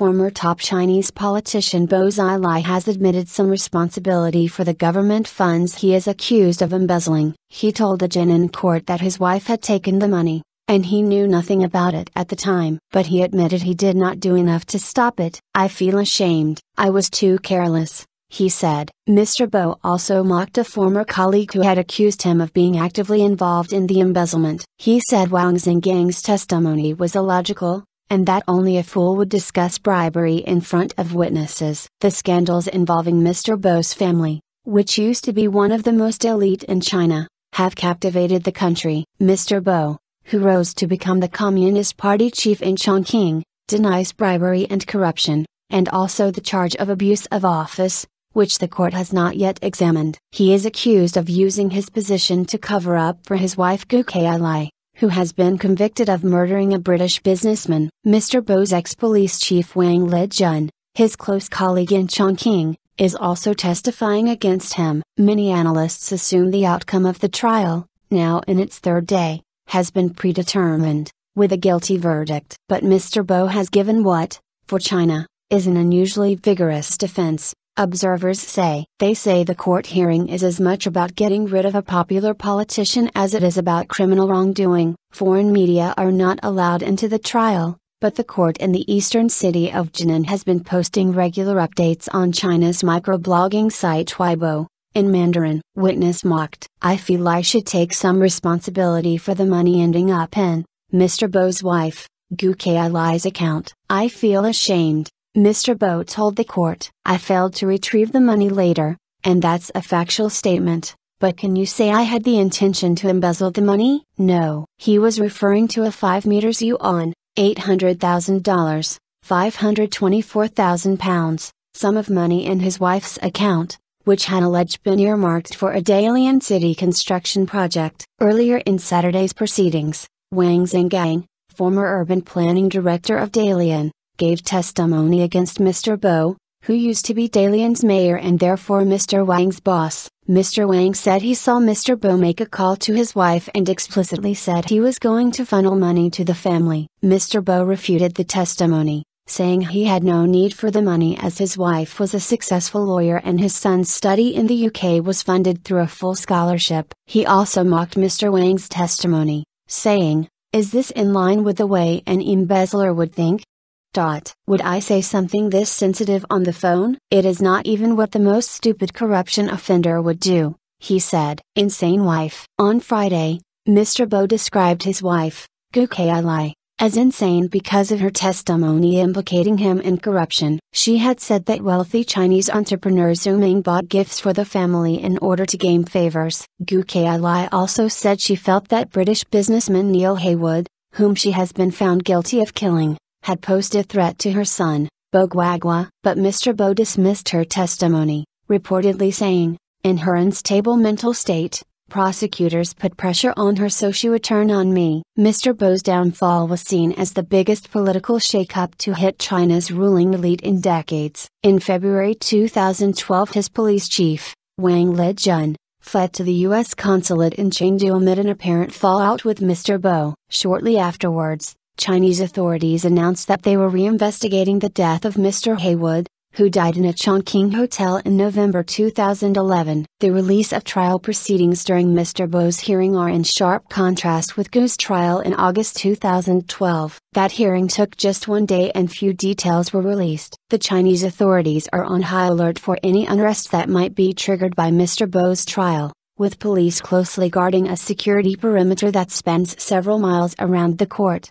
former top Chinese politician Bo Xilai has admitted some responsibility for the government funds he is accused of embezzling. He told a Jinan court that his wife had taken the money, and he knew nothing about it at the time. But he admitted he did not do enough to stop it. "I feel ashamed. I was too careless," he said. Mr. Bo also mocked a former colleague who had accused him of being actively involved in the embezzlement. He said Wang Zhenggang's testimony was illogical, and that only a fool would discuss bribery in front of witnesses. The scandals involving Mr. Bo's family, which used to be one of the most elite in China, have captivated the country. Mr. Bo, who rose to become the Communist Party chief in Chongqing, denies bribery and corruption, and also the charge of abuse of office, which the court has not yet examined. He is accused of using his position to cover up for his wife Bo Xilai, who has been convicted of murdering a British businessman. Mr. Bo's ex-police chief Wang Zhenggang, his close colleague in Chongqing, is also testifying against him. Many analysts assume the outcome of the trial, now in its third day, has been predetermined, with a guilty verdict. But Mr. Bo has given what, for China, is an unusually vigorous defense, observers say. They say the court hearing is as much about getting rid of a popular politician as it is about criminal wrongdoing. Foreign media are not allowed into the trial, but the court in the eastern city of Jinan has been posting regular updates on China's microblogging site Weibo, in Mandarin. Witness mocked. "I feel I should take some responsibility for the money ending up in Mr. Bo's wife, Bo Xilai's account. I feel ashamed," Mr. Bo told the court. "I failed to retrieve the money later, and that's a factual statement, but can you say I had the intention to embezzle the money? No." He was referring to a 5 meters yuan, $800,000, £524,000, sum of money in his wife's account, which had alleged been earmarked for a Dalian city construction project. Earlier in Saturday's proceedings, Wang Zhenggang, former urban planning director of Dalian, gave testimony against Mr. Bo, who used to be Dalian's mayor and therefore Mr. Wang's boss. Mr. Wang said he saw Mr. Bo make a call to his wife and explicitly said he was going to funnel money to the family. Mr. Bo refuted the testimony, saying he had no need for the money as his wife was a successful lawyer and his son's study in the UK was funded through a full scholarship. He also mocked Mr. Wang's testimony, saying, "Is this in line with the way an embezzler would think? Would I say something this sensitive on the phone? It is not even what the most stupid corruption offender would do," he said. Insane wife. On Friday, Mr. Bo described his wife, Bo Xilai, as insane because of her testimony implicating him in corruption. She had said that wealthy Chinese entrepreneur Zhu Ming bought gifts for the family in order to gain favors. Bo Xilai also said she felt that British businessman Neil Haywood, whom she has been found guilty of killing, had posed a threat to her son, Bo Guagua. But Mr. Bo dismissed her testimony, reportedly saying, "In her unstable mental state, prosecutors put pressure on her so she would turn on me." Mr. Bo's downfall was seen as the biggest political shakeup to hit China's ruling elite in decades. In February 2012 his police chief, Wang Zhenggang, fled to the U.S. consulate in Chengdu amid an apparent fallout with Mr. Bo. Shortly afterwards, Chinese authorities announced that they were reinvestigating the death of Mr. Haywood, who died in a Chongqing hotel in November 2011. The release of trial proceedings during Mr. Bo's hearing are in sharp contrast with Go's trial in August 2012. That hearing took just 1 day and few details were released. The Chinese authorities are on high alert for any unrest that might be triggered by Mr. Bo's trial, with police closely guarding a security perimeter that spans several miles around the court.